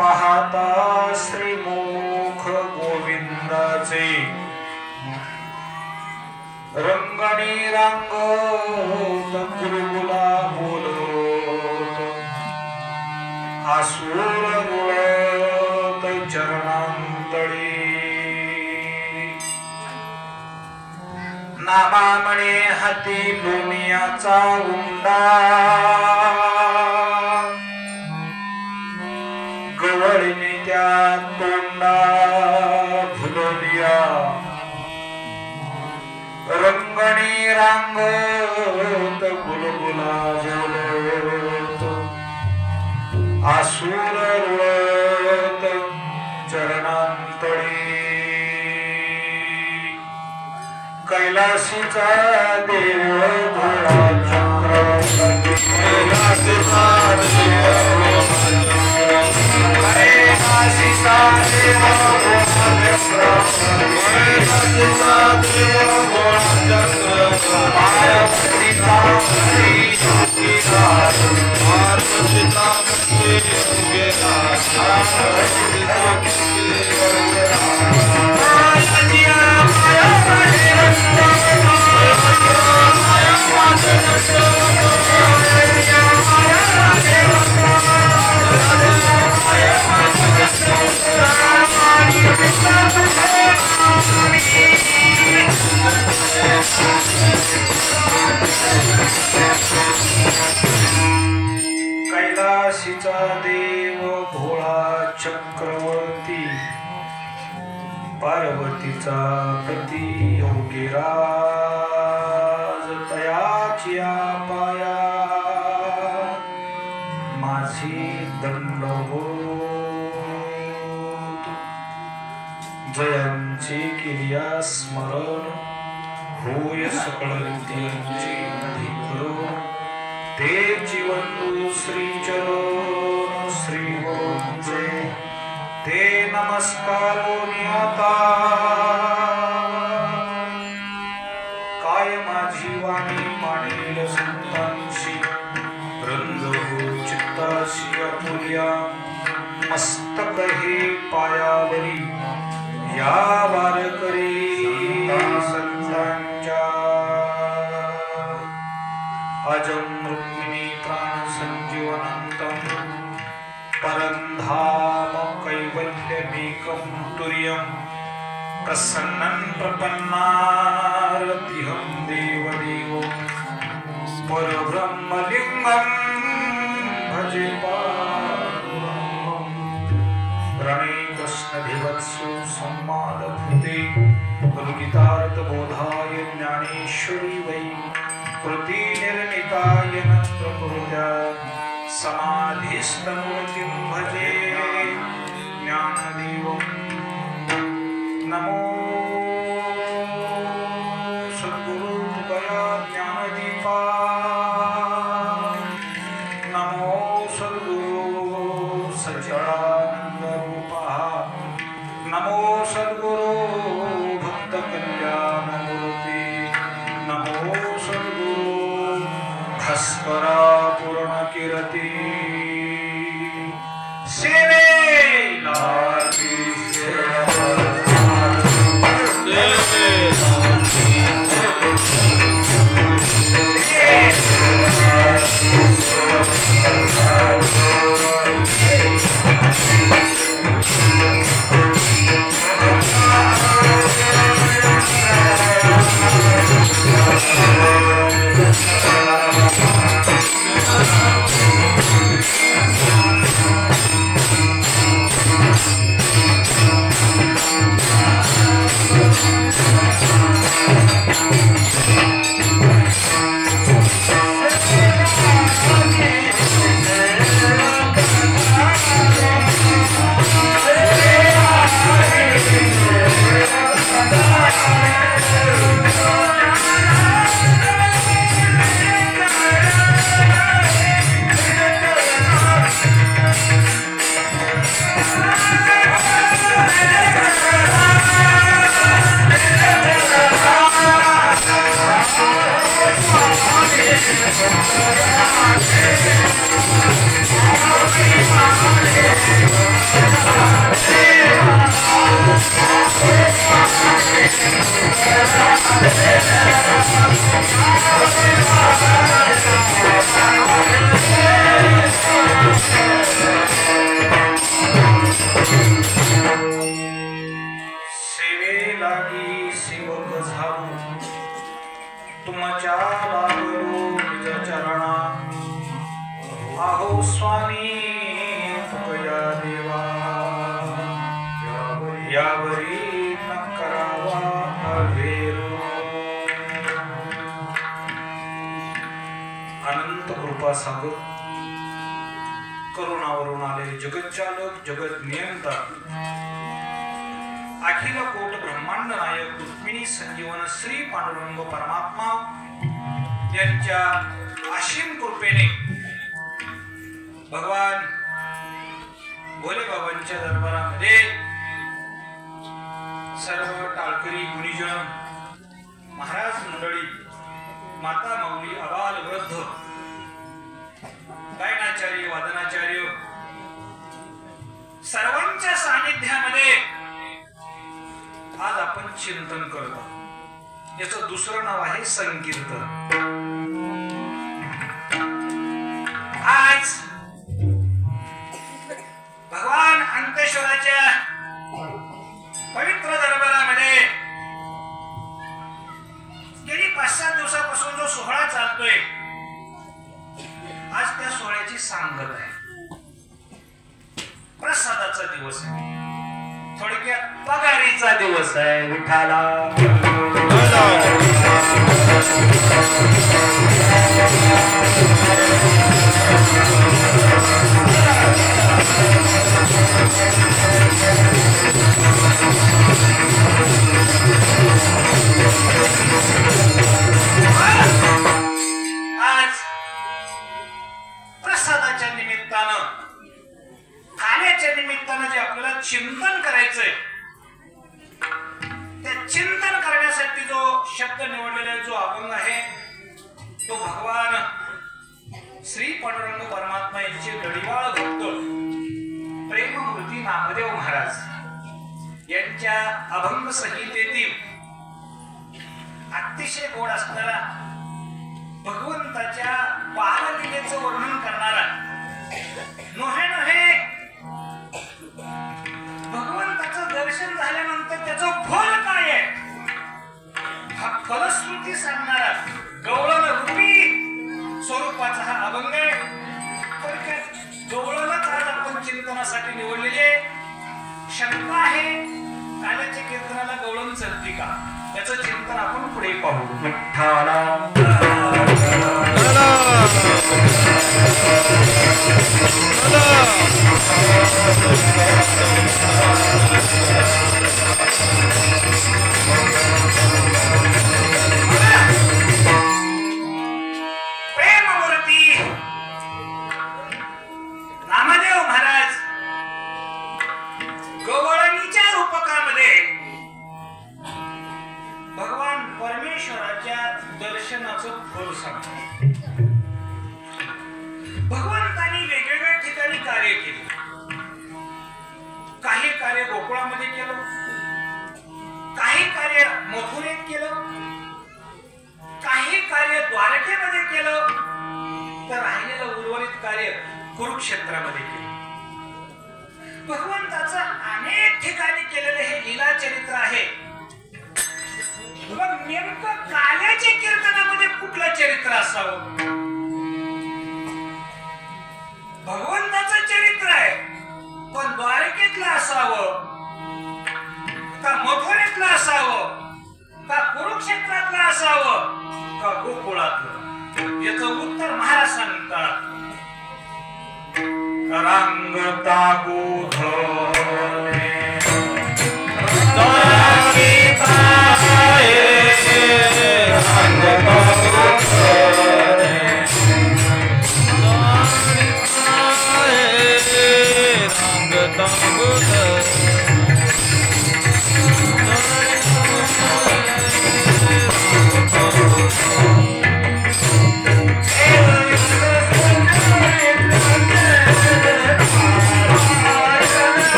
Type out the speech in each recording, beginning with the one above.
पाहता श्रीमुख गोविंदाचे रंगणी रांगत गुरुगुला बोलत आसूर रुळत चरणांतळी नामामणे हाती लोणियाचा उंडा गवळीने त्या तोंडा भुललिया रंगणी रांगत गुलगुला बोलत आसूर रुळत चरणांतळी कैलासीचा देव भोळा चक्रवर्ती कैलासीचा कैलासीचा देव भोळा चक्रवर्ती पार्वतीचा पती योगीराज तयाचिया पाया माझी दंडवत जयांची क्रिया स्मरण होय सकळ विद्यांची अधिकरण ते जीवन श्रीचरण श्रीवंचे ते नमस्कारोनी आता काय माझी वाणी मानेल संतांशी रंग हो चित्ताशी आपुल्या मस्तक हे पायावरी या वारकरी संतांच्या अजं रुक्मिणी प्राण संजीवनंतं परंधाम कैवल्यमेकं तुर्यं प्रसन्नं प्रपन्नारतिहं देवदेवो परब्रह्मलिंगं भजे पाण्डुरङ्गं रणे कृष्णधिवत्सु संवादभूते कलुगितार्थबोधाय ज्ञानेश्वरी वै कृती निर्मिताय नत्रकृत्या समाधिस्तमूर्तिं भजे ज्ञानदेवं नमो सद्गुरु कृपया ज्ञानदीपा नमो सद्गुरु सच्चिदानंद रूपा नमो सद्गुरु भक्त कल्याण मूर्ति नमो सद्गुरु भास्करा पूर्ण कीर्ति सेवे लागी सेवक झालो तुमच्या लागलो निज चरणा आहो स्वामी तुकया देवा यावरी न करावा अभेरो अनंत कृपा सागर करुणावरून आले जगच्चालक जगत नियंता अखिल कोट ब्रह्मांड नायक रुक्मिणी संजीवन श्री पांडुरंग परमात्मा यांच्या असीम कृपेने भगवान भोले बाबांच्या दरबारामध्ये सर्व टाळकरी गुणीजन महाराज मंडळी माता माऊली अबाल वृद्ध गायनाचार्य वादनाचार्य सर्वांच्या सानिध्यामध्ये आज आपण चिंतन करतो याचं दुसरं नाव आहे संकीर्तन आज भगवान अंकेश्वराच्या पवित्र दरबारामध्ये गेली 5-7 दिवसापासून जो सोहळा चालतोय आज त्या सोहळ्याची सांगत आहे प्रसादाचा दिवस आहे थोडक्यात पगारीचा दिवस आहे विठाला आज प्रसादाच्या निमित्तानं खाण्याच्या निमित्तानं जे आपल्याला चिंतन करायचंय त्या चिंतन करण्यासाठी जो शब्द निवडलेला जो अभंग आहे तो भगवान श्री पांडुरंग परमात्मा यांचे गडिवाळ भक्त प्रेममूर्ती नामदेव महाराज यांच्या अभंग संहितेतील अतिशय गोड असणारा भगवंताच्या बाललीलेचं वर्णन करणारा नोहे नोहे भगवंताचं दर्शन झाल्यानंतर त्याचं फळ काय आहे हा फलश्रुती सांगणारा गवळण रूपी स्वरूपाचा हा अभंग आहे. गवळणच आज आपण चिंतनासाठी निवडलेले. शंका आहे काल्याच्या कीर्तनाला गवळण चलती का, त्याचं चिंतन आपण पुढे पाहू. विठ्ठला भगवंतांनी वेगवेगळ्या ठिकाणी कार्य केले. काही कार्य गोकुळामध्ये केलं, काही कार्य मथुरेत केलं, काही कार्य द्वारकेमध्ये केलं, तर राहिलेलं उर्वरित कार्य कुरुक्षेत्रामध्ये केलं. भगवंताचं अनेक ठिकाणी केलेले हे लीला चरित्र आहे. मग नेमकं काल्याच्या कीर्तनामध्ये कुठलं चरित्र असावं? भगवंताचं चरित्र आहे, पण द्वारकेतलं असावं का मथुरेतलं असावं का कुरुक्षेत्रातलं असावं का गोकुळातलं? याचं उत्तर महाराज सांगतात. रांगता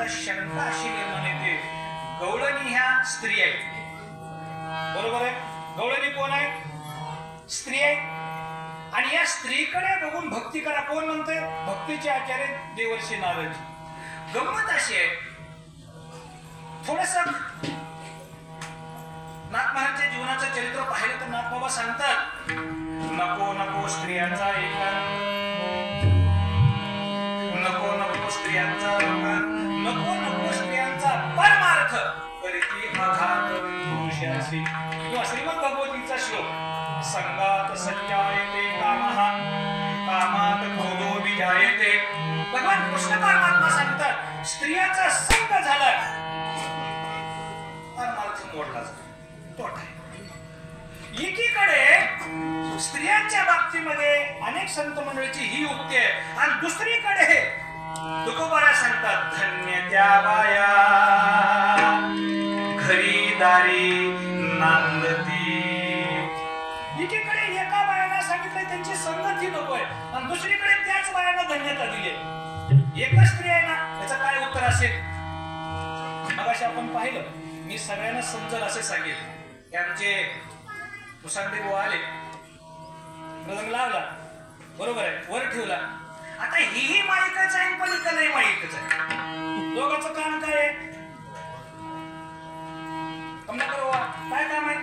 शंका अशी निर्माण येते सगळे बघून भक्ती करा. कोण म्हणते? भक्तीचे आचार्य देवर्षी नारद. गंमत अशी आहे, थोडस नाथ महाराजांच्या जीवनाचं चरित्र पाहिलं तर नाथ बाबा सांगतात, नको नको स्त्रियांचा एकांत, नको नको स्त्रियांचा लोकांत, नको नको स्त्रियांचा परमार्थ करीती आघात पुरुषासी. किंवा श्रीमद भगवतीचा श्लोक, संगात सत्यायते कामः कामात क्रोधो विजायते. भगवान कृष्ण परमात्मा सांगतात, स्त्रियांचा संग झाला परमार्थ मोडला जातो. एकीकडे स्त्रियांच्या बाबतीमध्ये अनेक संत मंडळीची ही युक्ती आहे, आणि दुसरीकडे तुकोबारा सांगतात, धन्य त्या बाया घरी दारी नांदती. एकीकडे एका बायाला सांगितलं त्यांची संगती नकोय, आणि दुसरीकडे त्याच बायांना धन्यता दिली. एकच स्त्री आहे ना, याचं काय उत्तर असेल? मगाशी आपण पाहिलं, मी सगळ्यांना समजल असे सांगितलं की आमचे मुसांडे बुवा आले, मृदंग लावला, बरोबर आहे, वर ठेवला. आता ही माईकच आहे, पलीकडे माईकच आहे. दोघांचं काम काय आहे? काय काम आहे?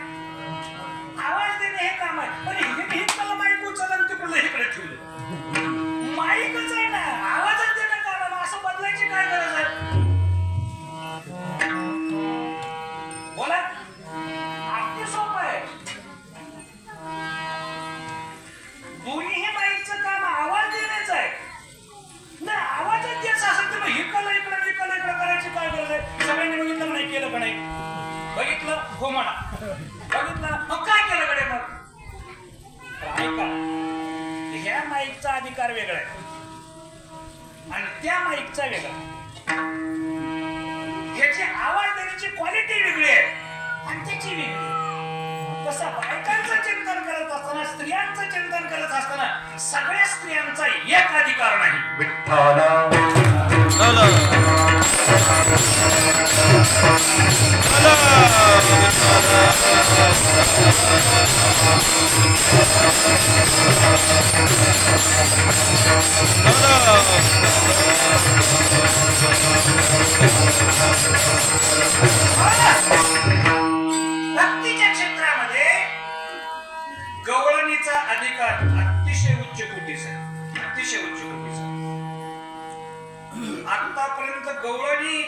आवाज देणे हे काम आहे. पण हे इकडलं माईक उचललं, तिकडलं इकडे ठेवलं. माईकच आहे ना, आवाजच देणं काम आहे. असं बदलायची काय गरज आहे? बोला, अगदी सोपं आहे. दोन्ही माईकचं काम आवाज देण्याचं आहे ना. आवाजच द्यायचा असेल तर इकडलं इकडं करायची काय गरज आहे? सगळ्यांनी बघितलं नाही, केलं का नाही? बघितलं हो म्हणा, बघितलं मग काय केलं कडे? मग ऐका, ह्या माईकचा अधिकार वेगळा आहे आणि त्या माईकचा वेगळा. ह्याची आवाज देण्याची क्वालिटी वेगळी आहे आणि त्याची वेगळी. तसं बायकांचं चिंतन करत असताना, स्त्रियांचं चिंतन करत असताना सगळ्या स्त्रियांचा एक अधिकार नाही. भक्तीच्या क्षेत्रामध्ये गवळणीचा अधिकार अतिशय उच्च कोटीचा, अतिशय उच्च कोटीचा. आतापर्यंत गवळणी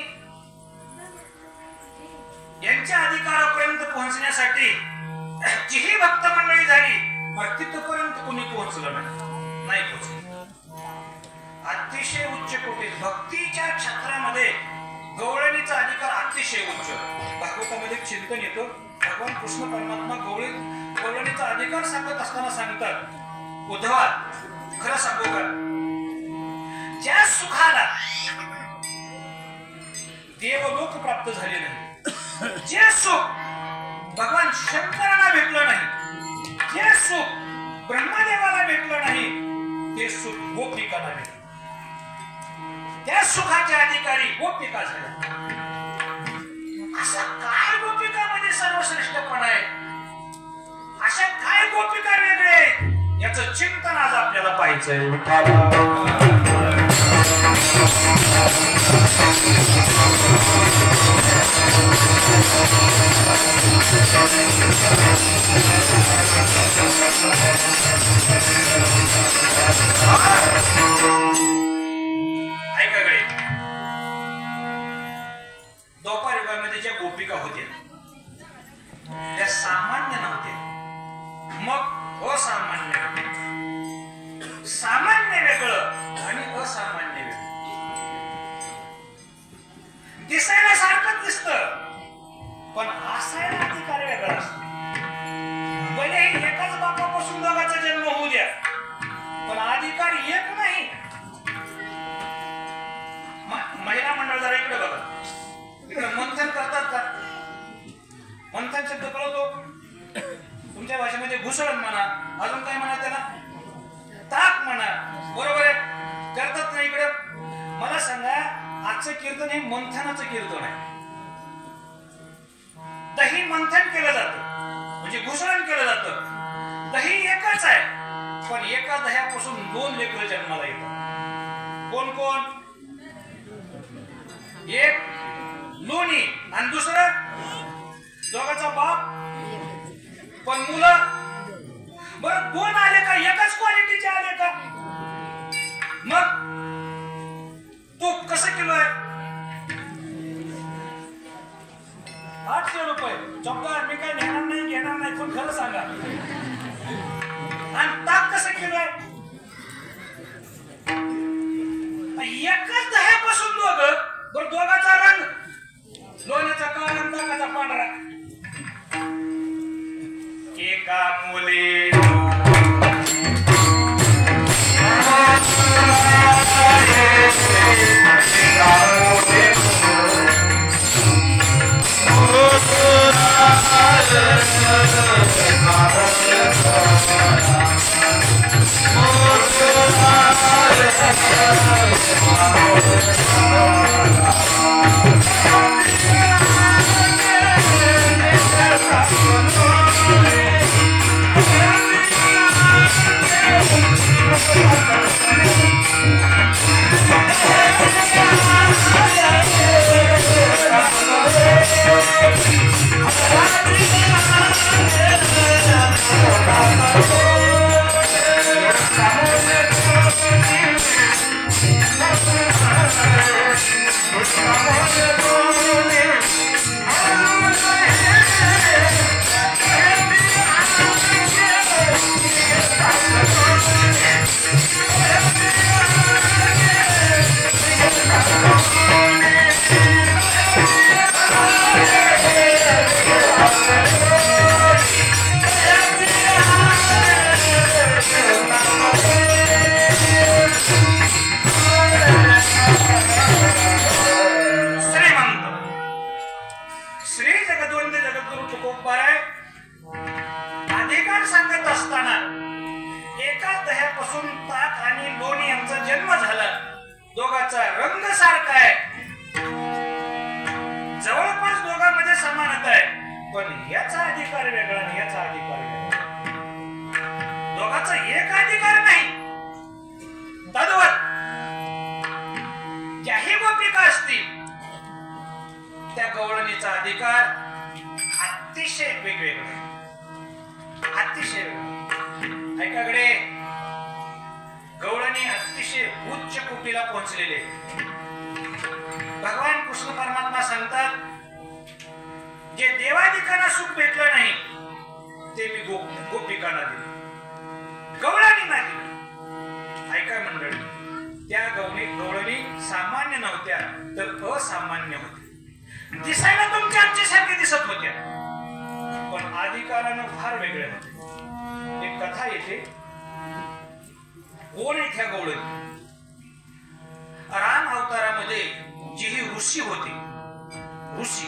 यांच्या अधिकारापर्यंत पोहोचण्यासाठी जीही भक्त मंडळी झाली, पण तिथपर्यंत कोणी पोहोचलं नाही पोहोचलं. अतिशय उच्च कोटी भक्तीच्या क्षेत्रामध्ये गवळणीचा अधिकार अतिशय उच्च. भागवतामध्ये चिंतन येतं, भगवान कृष्ण परमात्मा गवळणीचा अधिकार सांगत असताना सांगतात, उद्धवा खरं सांगू का, ज्या सुखाला देवलोक प्राप्त झाले नाही, जे सुख भगवान शंकरांना भेटलं नाही, जे सुख ब्रह्मदेवाला भेटलं नाही, ते सुख गोपिकांना भेटलं. त्या सुखाच्या अधिकारी गोपिका झाल्या. अशा काय गोपिकामध्ये सर्वश्रेष्ठपणा आहे? अशा काय गोपिका वेगळे आहेत? याचं चिंतन आज आपल्याला पाहायचंय. ऐका गळे, द्वापार युगामध्ये ज्या गोपिका होत्या त्या सामान्य नव्हत्या, मग असामान्य. सामान्य वेगळं आणि असामान्य वेगळं. दिसायला सारखंच दिसतं, पण असायला अधिकार वेगळा असतो. भले एकाच बापापासून दोघांचा जन्म होऊ द्या, पण अधिकार एक नाही. महिला मंडळ जरा इकडे बघा, इकडे मंथन करतात का? मंथन शब्द कळतो तुमच्या भाषेमध्ये? घुसळण म्हणा, अजून काय म्हणा त्याला, ताक म्हणा, बरोबर आहे, करतात ना इकडे. मला सांगा, आजचं कीर्तन हे मंथनाचं कीर्तन आहे. दही मंथन केलं जातं म्हणजे घुसळण केलं जातं. दही एकच आहे, पण एका दह्यापासून 2 लेकरं जन्माला येतात. कोण कोण? एक लोणी आणि दुसरं दोघाचा बाप, पण मुलं बरं 2 आले का? एकाच क्वालिटीचे आले का? मग तूप कसं किलो आहे? 800 रुपये. चौकार मी काय घेणार नाही पण खरं सांगा. आणि ताक कसं किलो आहे? एकच दह्यापासून दोघं. बरं दोघाचा रंग लोण्याचा काळा आणि ताकाचा पांढरा. एका मुले भगवान कृष्ण परमात्मा सांगतात, जे देवादिकांना सुख भेटलं नाही ते मी गोपिकांना दिले, गवळणी नाही दिले. ऐका मंडळी, त्या गवळणी सामान्य नव्हत्या तर असामान्य होत्या. दिसायला तुमच्या आमच्यासारखे दिसत होत्या, पण अधिकारानं फार वेगळे होते. एक कथा येते. कोण आहे त्या गवळणी? राम अवतारामध्ये जी ही ऋषी होती, ऋषी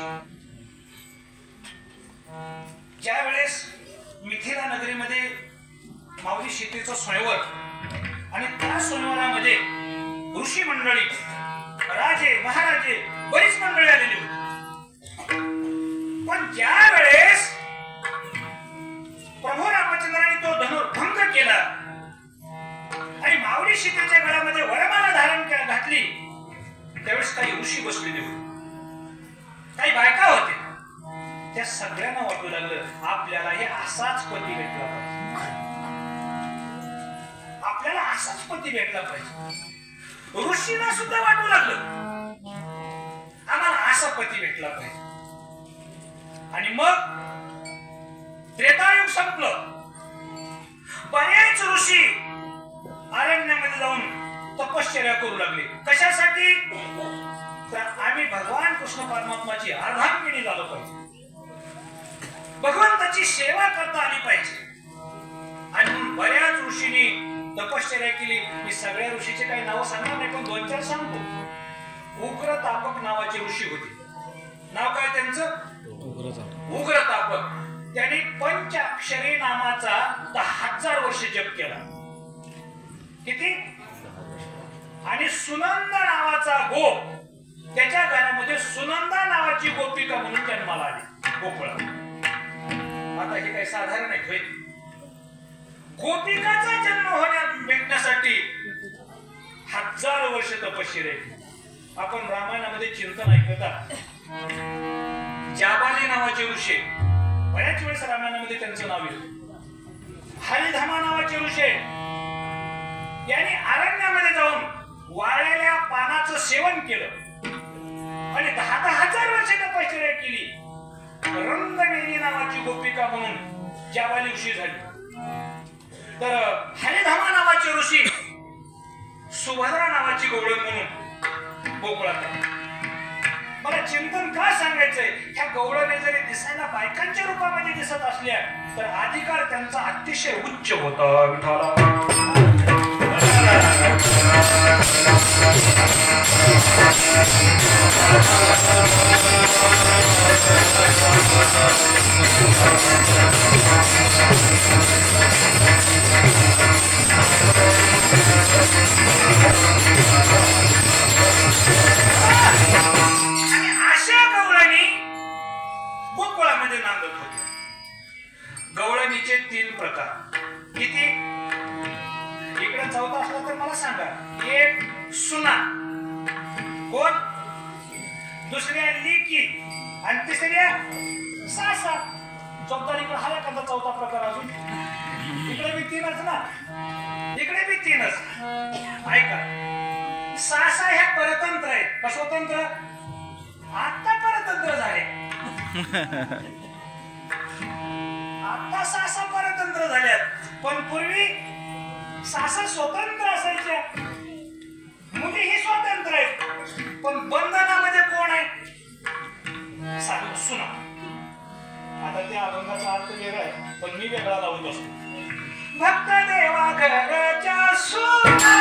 ज्या वेळेस मिथिला नगरीमध्ये माऊली सीतेचं स्वयंवर आणि त्या स्वयंवरामध्ये ऋषी मंडळी, राजे महाराजे बरीच मंडळी आलेली होती. पण ज्या वेळेस प्रभू रामचंद्रांनी तो धनुर्भंग केला आणि माऊली सीतेच्या गळ्यामध्ये वरमाला धारण घातली, त्यावेळेस काही ऋषी बसलेले होते, काही बायका होते. त्या सगळ्यांना वाटू लागलं आपल्याला हे असाच पती भेटला पाहिजे, आपल्याला असाच पती भेटला पाहिजे. ऋषींना सुद्धा वाटू लागलं आम्हाला असा पती भेटला पाहिजे. आणि मग त्रेतायुग संपलं. बरेच ऋषी अरण्यामध्ये जाऊन तपश्चर्या करू लागले. कशासाठी? तर आम्ही भगवान कृष्ण परमात्माची अर्धांगिनी झालो पाहिजे, भगवंताची सेवा करता आली पाहिजे. आणि म्हणून बऱ्याच ऋषींनी तपश्चर्या केली. मी सगळ्या ऋषीचे काही नाव सांगणार नाही, पण 2-4 सांगतो. उग्रतापक नावाचे ऋषी होते. नाव काय त्यांचं? उग्रतापक. त्यांनी पंचाक्षरी नामाचा 10,000 वर्ष जप केला. किती? आणि सुनंदा नावाचा गोप, त्याच्या घरामध्ये सुनंदा नावाची गोपिका म्हणून जन्माला आली गोकुळात. आता हे काही साधारण आहे. गोपिकाचा जन्म भेटण्यासाठी 1000 वर्ष तपश्चर्या केली. आपण रामायणामध्ये चिंतन ऐकता जाबाली नावाचे ऋषी, बऱ्याच वेळेस रामायणामध्ये त्यांचं नाव येतं. हरिधामा नावाचे ऋषी यांनी अरण्यामध्ये जाऊन वाळलेल्या पानाचं सेवन केलं आणि 10,000 वर्ष तपश्चर्या केली. रंगमेली नावाची गोपिका म्हणून जाबाली ऋषी झाली. तर हरिधामा नावाचे ऋषी सुभद्रा नावाची गवळण म्हणून गोकुळात. मला चिंतन का सांगायचंय, ह्या गवळणी जरी दिसायला बायकांच्या रूपामध्ये दिसत असल्या तर अधिकार त्यांचा अतिशय उच्च होता. विठाला गोकुळामध्ये नांदत होते. गवळणीचे 3 प्रकार. किती? इकडे चौथा असला तर मला सांगा. एक सुना, कोण? दुसऱ्या लेकी आणि तिसऱ्या सासा. चौथा इकडे हा एखादा चौथा प्रकार अजून. इकडे बी 3च ना, इकडे बी 3च. ऐका, सासा ह्या परतंत्र आहेत का स्वतंत्र? आता परतंत्र झाले. आता सासा परतंत्र झाल्यात, पण पूर्वी सासा स्वतंत्र असायच्या. मुली ही स्वतंत्र आहेत, पण बंधनामध्ये कोण आहे? सुना. आता त्या अभंगाचा अर्थ वेगळा आहे, पण मी वेगळा लावत असतो. भक्त देवा घराच्या सुना,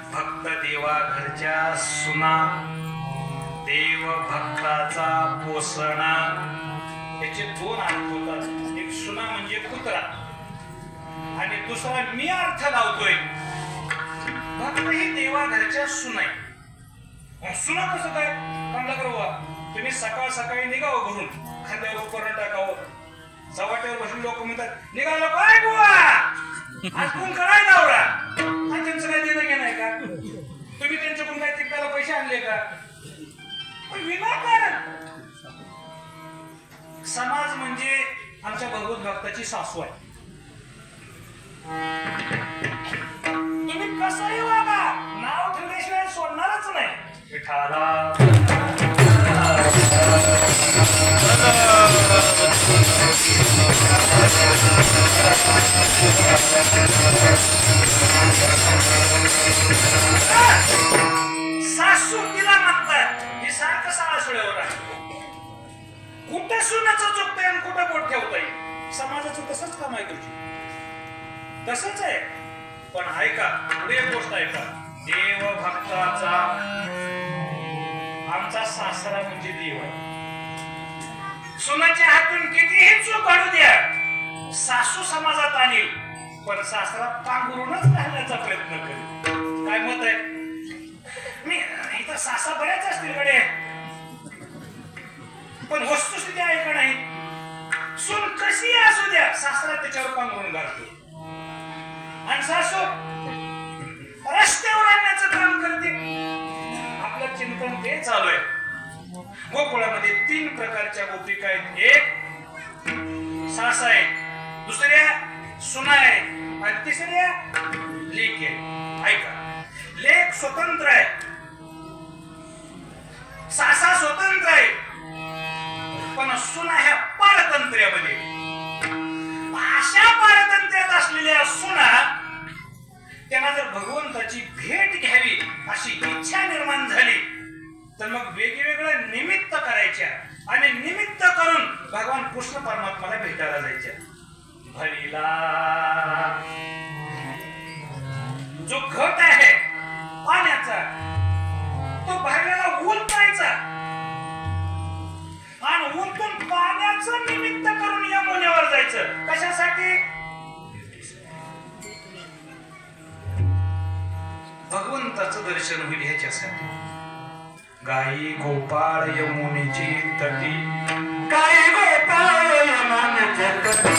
भक्त देवा घरच्या सुना, देव भक्ताचा पोसणा. याचे 2 अर्थ होतात. एक सुना म्हणजे कुत्रा आणि दुसरा मी अर्थ लावतोय, भक्त ही देवा घरच्या सुना. सुना कसं काय? कमलाकर बुवा, तुम्ही सकाळ सकाळी निघावं घरून, खांद्यावर करून टाकावं, चव्हाट्यावर बसून लोक म्हणतात निघालो काय बुवा, आज कोण कराय नवरा. आणि त्यांचं काय देणं घेणं आहे का? तुम्ही त्यांच्याकडून काय तिकटाला पैसे आणले का? पण विनाकारण. समाज म्हणजे आमच्या भगवत भक्ताची सासू आहे. तुम्ही कसंही वागा, नाव ठेवल्याशिवाय सोडणारच नाही. विठाला सासू तिला म्हणतात. ही सारखं साळासुळ्यावर आहे. कुठं सुनाचं चुकतंय आणि कुठं बोट ठेवता येईल. समाजाचं तसंच काम आहे तुझी, तसंच आहे. पण ऐका, पुढे गोष्ट ऐका. देव भक्ताचा आमचा सासरा म्हणजे देव आहे. सुनाच्या हातून कितीही चूक घडू द्या, सासू समाजात आणील पण सासरा पांघरूनच घालण्याचा प्रयत्न करेल. काय मत आहे? मी इथं सासा बऱ्याच असतील कडे, पण वस्तुस्थिती आहे का नाही? सून कशी असू द्या, सासरा त्याच्यावर पांघरून घालतो आणि सासू रस्त्यावर आणण्याचं काम करते. आपलं चिंतन ते चालू आहे. गोकुळामध्ये 3 प्रकारच्या गोपिका आहेत. एक सासा आहे, दुसऱ्या सुना आहे आणि तिसऱ्या लेक आहे. ऐका, लेक स्वतंत्र आहे, सासा स्वतंत्र आहे, पण सुना ह्या पारतंत्र्यामध्ये. अशा पारतंत्र्यात असलेल्या सुना त्यांना जर भगवंताची भेट घ्यावी अशी इच्छा निर्माण झाली तर मग वेगवेगळ्या निमित्त करायच्या आणि निमित्त करून भगवान कृष्ण परमात्माला भेटायला जायच्या. भरीला जो घट आहे पाण्याचा तो भरलेला उलटायचा आणि उलटून पाण्याचं निमित्त करून यमुनेवर जायचं. कशासाठी? भगवंताचं दर्शन होईल ह्याच्यासाठी. गाई गोपाळ यमुनेची तटी, गाई गोपाळ यमुनेची तटी,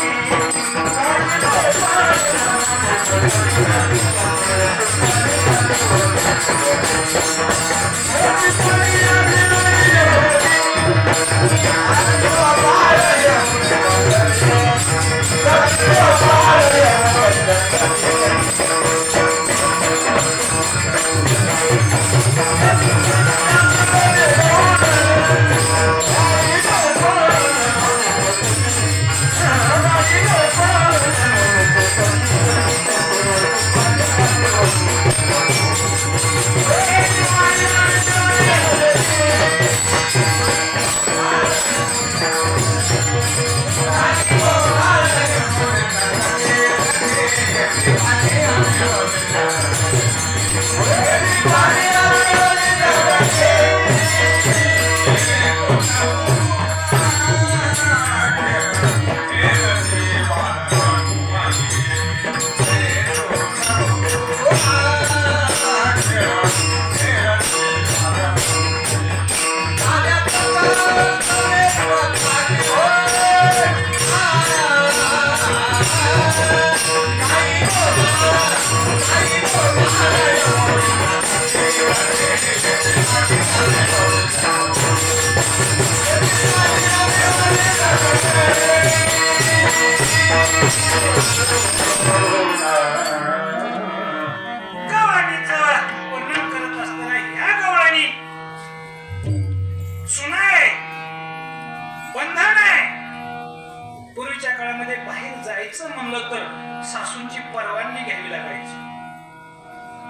सासूंची परवानगी घ्यावी लागायची.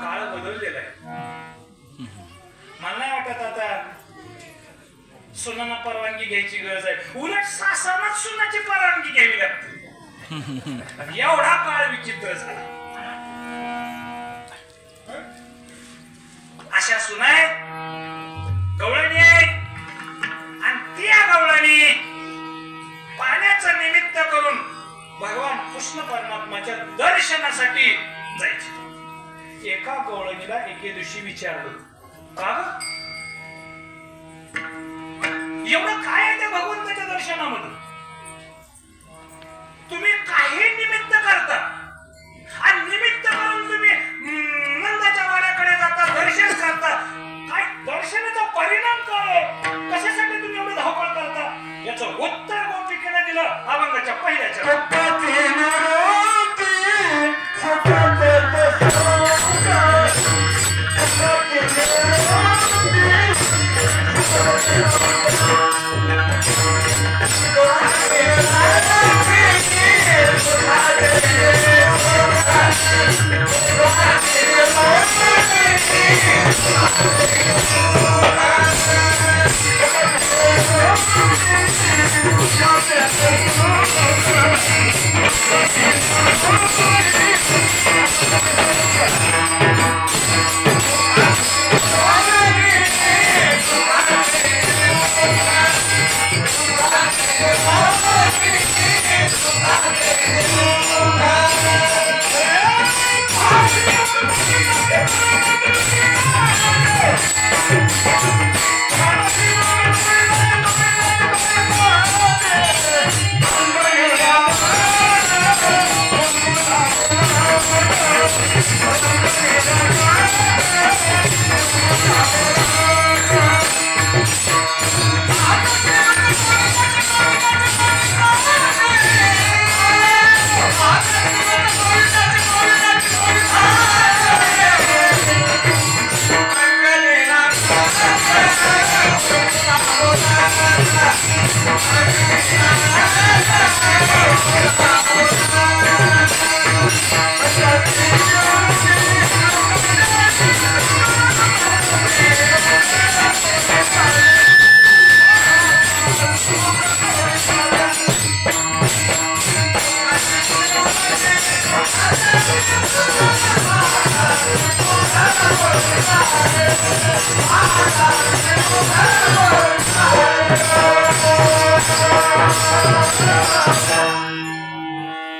काळ बदललेला आहे. मला नाही वाटत आता सुनांना परवानगी घ्यायची गरज आहे. उलट सासांनाच सुनाची परवानगी घ्यावी लागते. एवढा काळ विचित्र झाला. अशा सुना आहेत, गवळणी आहेत आणि त्या गवळणी पाण्याचं निमित्त करून भगवान कृष्ण परमात्माच्या दर्शनासाठी जायचे. एका गवळणीला एके दिवशी विचारलं, का एवढं काय आहे त्या भगवंताच्या दर्शनामध्ये? तुम्ही काही निमित्त करता आणि निमित्त करून तुम्ही नंदाच्या वाड्याकडे जाता, दर्शन करता. काय दर्शनाचा परिणाम काय? कशासाठी तुम्ही एवढी धावपळ करता? याचं उत्तर गोपिकेने दिलं अभंगाच्या पहिल्याच्या. Yeah.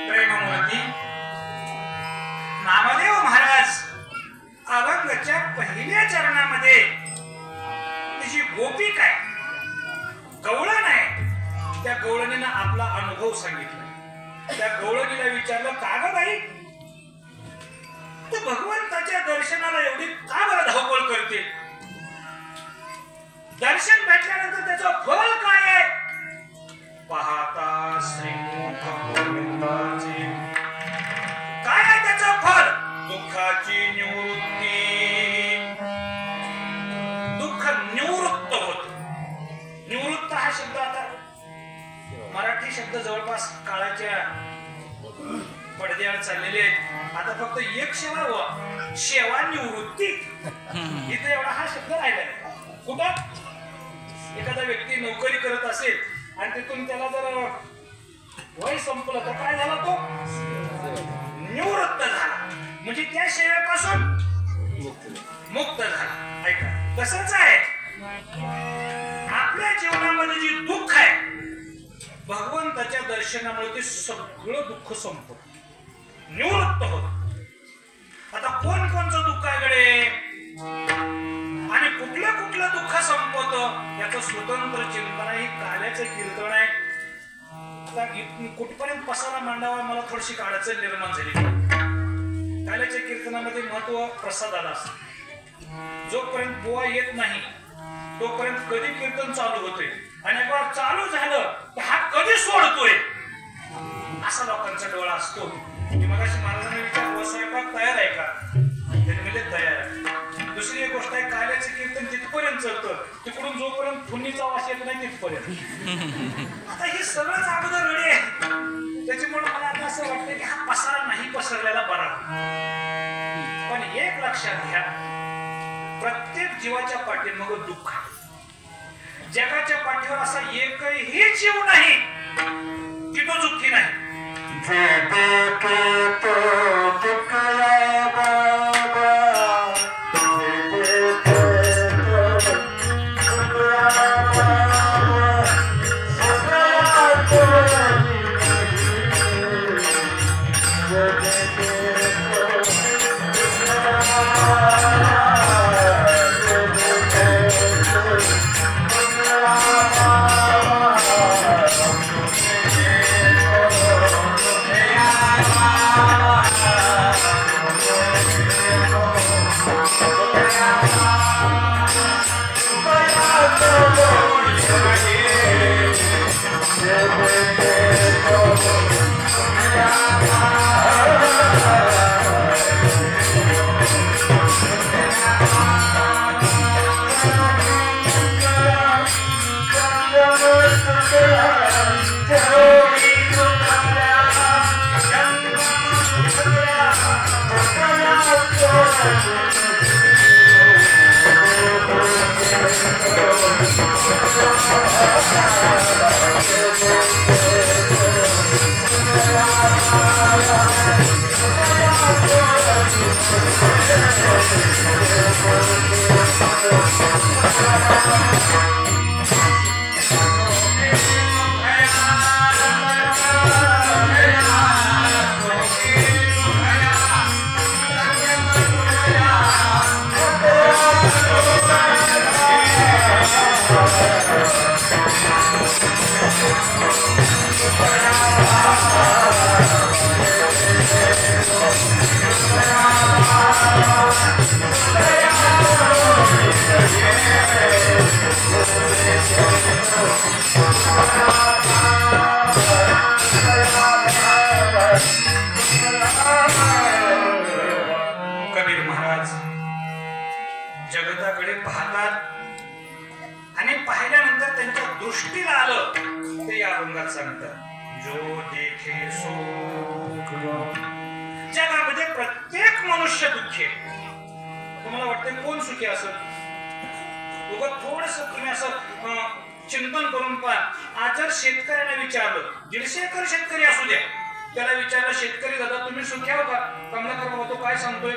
प्रेममूर्ती नामदेव महाराज अभंगाच्या पहिल्या चरणामध्ये तिची गोपिका आहे, गवळण आहे, त्या गवळणीनं आपला अनुभव सांगितला. त्या गवळणीला विचारलं, का ग बाई तू भगवंताच्या दर्शनाला एवढी का बरं धावपळ करते? दर्शन भेटल्यानंतर त्याचं फळ काय आहे? पाहता श्रीमुख गोविंदाचे काय आहे त्याचं फळ? दुःखाची निवृत्ती. दुःख निवृत्त होत. निवृत्त हा शब्द आता मराठी शब्द जवळपास काळाच्या पडद्यावर चाललेले आहेत. आता फक्त एक सेवा निवृत्ती इथे एवढा हा शब्द राहिला आहे. कुठं एखादा व्यक्ती नोकरी करत असेल आणि तिथून त्याला जर वय संपलं तर काय झाला? तो निवृत्त झाला, म्हणजे त्या सेवेपासून मुक्त झाला. ऐका, तसंच आहे आपल्या जीवनामध्ये जे दुःख आहे, भगवंताच्या दर्शनामुळे ते सगळं दुःख संपत, निवृत्त होत. आता कोणचं दुःख आहे गडे आणि कुठलं दुःख संपत याचं स्वतंत्र चिंतन आहे. काल्याचं कीर्तन आहे. कुठपर्यंत पसारा मांडावा मला थोडीशी अडचण निर्माण झाली. काल्याच्या कीर्तनामध्ये महत्व प्रसादाला असतं. जोपर्यंत बुवा येत नाही तोपर्यंत कधी कीर्तन चालू होते आणि एकदा चालू झालं तर हा कधी सोडतोय असा लोकांचा डोळा असतो. मगाशी महाराजांनी विचारलं, स्वयंपाक तयार आहे का? त्यांनी तयार आहे. दुसरी एक गोष्ट आहे, काल्याचं कीर्तन तिथपर्यंत चालतं, तिकडून जोपर्यंत फुन्नीचा वास येत नाही तिथपर्यंत. आता हे सगळंच अगोदर रडे आहे. त्याच्यामुळे मला आता असं वाटतं की हा पसारा नाही पसरलेला बरा. पण एक लक्षात घ्या, प्रत्येक जीवाच्या पाठीमागे दुःख आहे. जगाच्या पाठीवर असा एकही जीव नाही की तो दुःखी नाही. Yeah. जगताकडे पाहतात आणि पाहिल्यानंतर त्यांच्या दृष्टीला आलं ते या अभंगात सांगतात, जो देखे सो। जगामध्ये प्रत्येक मनुष्य दुःखी आहे। तुम्हाला वाटतं कोण सुखी असेल? उगाच थोडस तुम्ही असं चिंतन करून पहा। आज जर शेतकऱ्याला विचारलं, 150 एकर शेतकरी असू द्या, त्याला विचारलं, शेतकरी दादा तुम्ही सुखी आहो का? कमलाकर बाबा तो काय सांगतोय?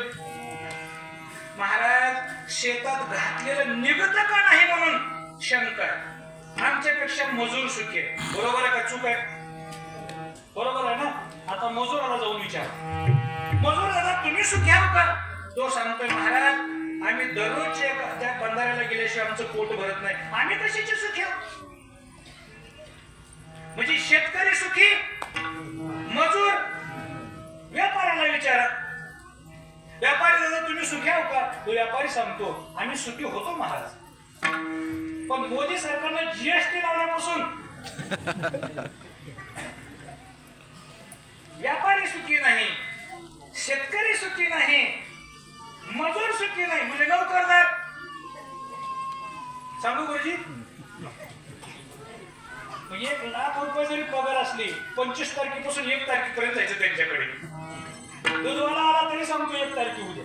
महाराज शेतात घातलेलं निघतं का नाही म्हणून शंका आहे। आमच्यापेक्षा मजूर सुखी आहे। बरोबर आहे का चूक आहे? बरोबर आहे ना? आता मजुराला जाऊन विचार, मजूर दादा तुम्ही सुखी आहो का? तो सांगतोय, महाराज आम्ही दररोज त्या बंधाऱ्याला गेल्याशिवाय आमचं पोट भरत नाही, आम्ही कशाचे सुखी आहोत? म्हणजे शेतकरी सुखी, मजूर, व्यापाऱ्याला विचारा, व्यापारी दादा तुम्ही सुखी आहो का? तो व्यापारी सांगतो आम्ही सुखी होतो महाराज, पण मोदी सरकारने जीएसटी लावल्यापासून व्यापारी सुखी नाही, शेतकरी सुखी नाही, मजूर सुखी नाही, म्हणजे नोकरदार। सांगू गुरुजी, 1 लाख रुपये जरी पगार असली, 25 तारखेपासून 1 तारखेपर्यंत जायचं त्यांच्याकडे। दूधवाला आला तरी सांगतो 1 तारखे उद्या।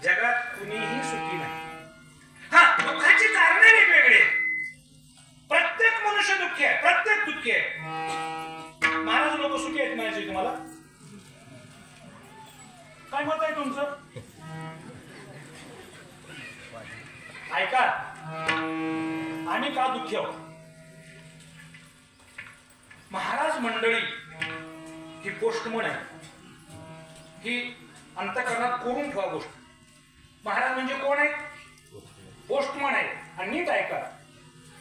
जगात कुणीही सुखी नाही। हा, दुःखाची कारण वेगवेगळे, प्रत्येक मनुष्य दुःखी आहे, प्रत्येक दुःखी आहे। महाराज लोक सुखी आहेत म्हणायचे तुम्हाला? काय मत आहे तुमचं? ऐका, आम्ही का दुःखी आहोत? महाराज मंडळी ही पोस्टमन आहे, ही अंतःकरणात कोरून ठेवा गोष्ट। महाराज म्हणजे कोण आहे? पोस्टमन आहे। आणि नीट ऐका,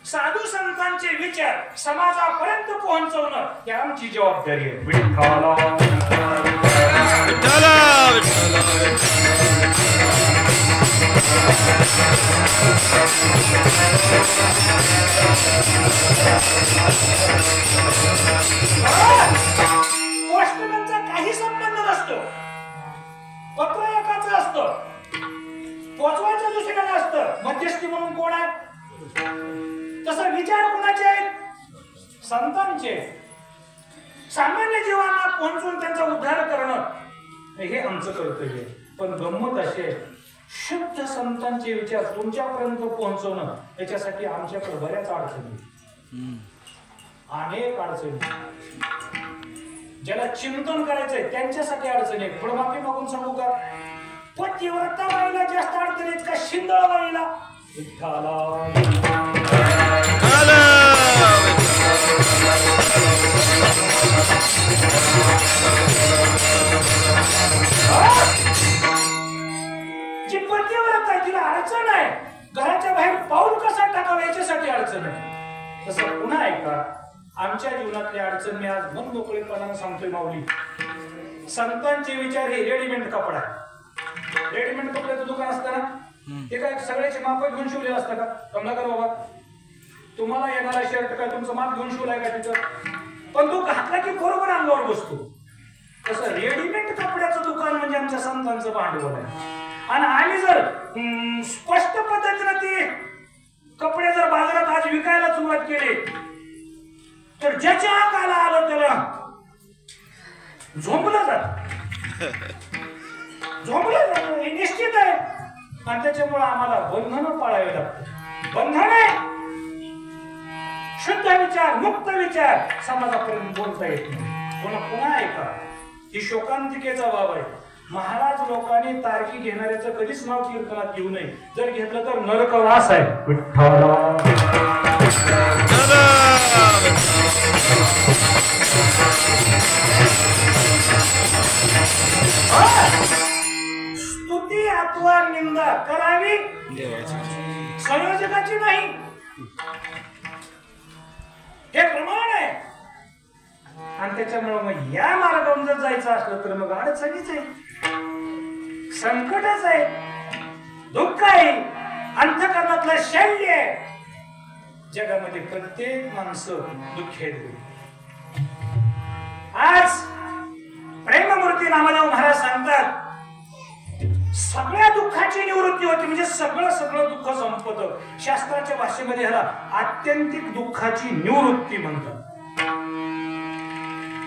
साधू संतांचे विचार समाजापर्यंत पोहोचवणं ही आमची जबाबदारी आहे। विठ्ठला विठ्ठला पोस्टमनचा काही संबंध नसतो, पत्र एकाचं असतं, पोचवायचं दुसऱ्याला असतं, मध्यस्थी म्हणून कोण आहे? तसं विचार कोणाचे आहेत? संतांचे। सामान्य जीवांना पोहोचून त्यांचा उद्धार करणं हे आमचं कर्तव्य आहे। पण गंमत अशी आहे, शुद्ध संतांचे विचार तुमच्यापर्यंत पोहोचवणं याच्यासाठी आमच्याकडे बऱ्याच अडचणी, अनेक अडचणी। ज्याला चिंतन करायचंय त्यांच्यासाठी अडचणी आहेत। थोडं माफी मागून सांगू का? पतिव्रता बाईला जास्त अडचणीत का शिंदळ बाईला? विठ्ठला जी पतिव्रता तिला अडचण आहे, घराच्या बाहेर पाऊल कसा टाकावा याच्यासाठी अडचण आहे। तसं पुन्हा ऐका, आमच्या जीवनातली अडचण मी आज मन मोकळेपणाने सांगतोय माऊली, संतांचे विचार हे रेडीमेड कपडा आहे। रेडीमेड कपड्याचं दुकान असतं ना, ते काय सगळ्याचे माप घेऊन शिवलेलं असतं का? कमलाकर बाबा तुम्हाला येणारा शर्ट काय तुमचं माप घेऊन शिवलाय का तिथं? पण तो घातला की बरोबर अंगावर बसतो। तसं रेडीमेड कपड्याचं दुकान म्हणजे आमच्या संतांचं भांडवल आहे। आणि आम्ही जर स्पष्ट पद्धतीने ते कपडे जर बाजारात आज विकायला सुरुवात केली तर ज्याच्या अंगाला आलं त्याला झोंबलं जात, झोंबलं जात, हे निश्चित आहे। आणि त्याच्यामुळे आम्हाला बंधनं पाळावी लागतात। बंधन आहे, शुद्ध विचार, मुक्त विचार समाजापर्यंत बोलता येत नाही। पुन्हा ऐका, ही शोकांतिकेचा बाब आहे। महाराज लोकांनी तारकी घेणाऱ्याचं कधीच नाव कीर्तनात घेऊ नये, जर घेतलं तर नरकवास आहे। विठ्ठला स्तुती अथवा निंदा करावी संयोजकाची नाही, हे प्रमाण आहे। आणि त्याच्यामुळे मग या मार्गावरून जर जायचं असलं तर मग अडचणीच आहे, संकटच आहे, दुःख आहे, अंतःकरणातलं शल्य आहे। जगामध्ये प्रत्येक माणसं दुःखी आहेत। आज प्रेममूर्ती नामदेव महाराज सांगतात, सगळ्या दुःखाची निवृत्ती होती, म्हणजे सगळं दुःख संपतं. शास्त्राच्या भाषेमध्ये ह्याला आत्यंतिक दुःखाची निवृत्ती म्हणतात.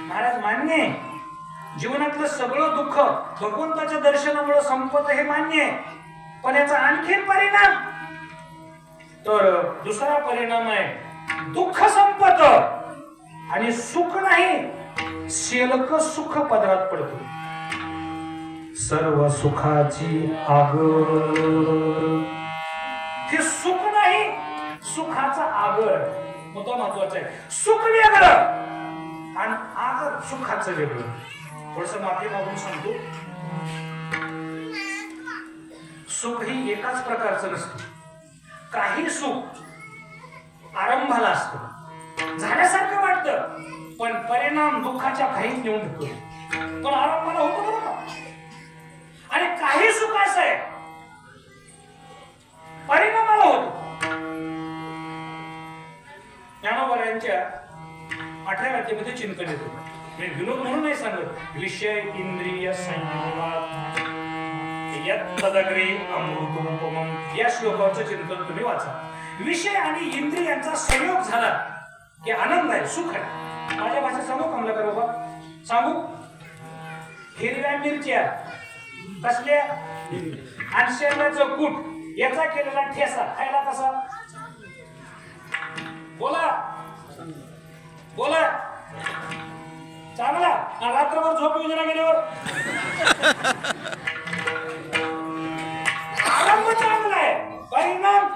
महाराज मान्य आहे, जीवनातलं सगळं दुःख भगवंताच्या दर्शनामुळे संपत हे मान्य आहे, पण याचा आणखी परिणाम, तर दुसरा परिणाम आहे दुःख संपत आणि सुख नाही, शेलक सुख पदरात पडतो. सर्व सुखाची आगर, हे सुख नाही, सुखाचा आगर. मुद्दा महत्वाचा आहे. सुख वेगळं आणि आगर सुखाचं वेगळं. थोडस माफी मागून सांगतो, सुख ही एकाच प्रकारचं नसतं. काही सुख आरंभाला असतं, झाल्यासारखं वाटतं, पण परिणाम दुःखाच्या खाईत नेऊन ठेवतो, पण आरंभाला होतो बरं का. आणि काही सुख असं आहे परिणामाला होतो. ज्ञानोबा यांच्या 18व्या अध्यायामध्ये चिंतन येतो. मी विनोद म्हणून नाही सांगत. विषय इंद्रिय संयोगात यत्तदग्रे अमृतोपमम्, या श्लोकाचं चिंतन तुम्ही वाचा. विषय आणि इंद्रियांचा संयोग झाला की आनंद आहे, सुख आहे. माझ्या भाषेत सांगू कमलाकर बाबा, सांगू? हिरव्या मिरच्या कसल्या आणि शेंगाचं कूट याचा केलेला ठेसा खायला कसा? बोला बोला. चांगला. रात्रभर झोप येऊ ना गेल्यावर आरंभ चांगला आहे, परिणाम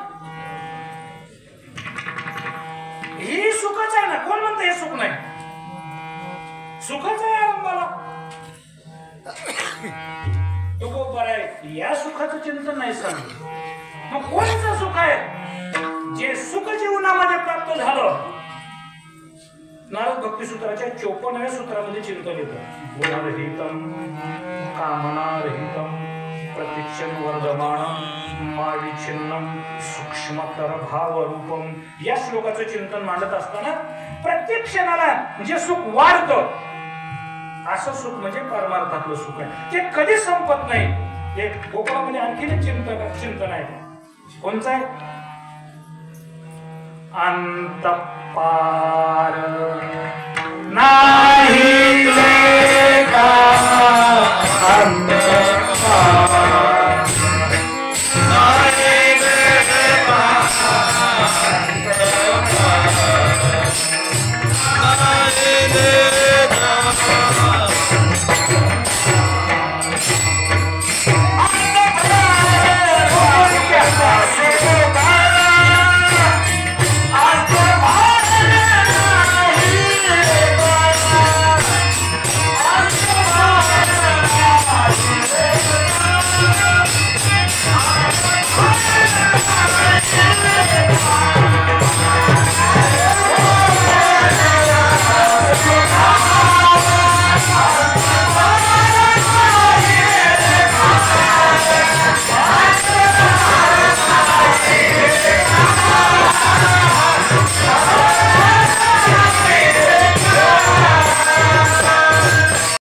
हे सुखच आहे ना. कोण म्हणतं हे सुख नाही? सुखच आहे आरंभाला. तो बरं आहे, या सुखाचं चिंतन नाही सांगत. मग कोणाचं सुख आहे? जे सुख जीवनामध्ये प्राप्त झालं. नारद भक्ती सूत्राच्या 54व्या सूत्रामध्ये चिंतन येतं. गुणरहितम कामनारहितम प्रतीक्षण वर्धमानम माविच्छिन्नम सूक्ष्मतर भावरूपम. या श्लोकाचं चिंतन मांडत असताना प्रत्येक क्षणाला जे सुख वाढतं असं सुख म्हणजे परमार्थातलं सुख आहे. ते कधी संपत नाही. एक गोकुळामध्ये आणखीन चिंतन आहे. कोणचं आहे? अंतपार ना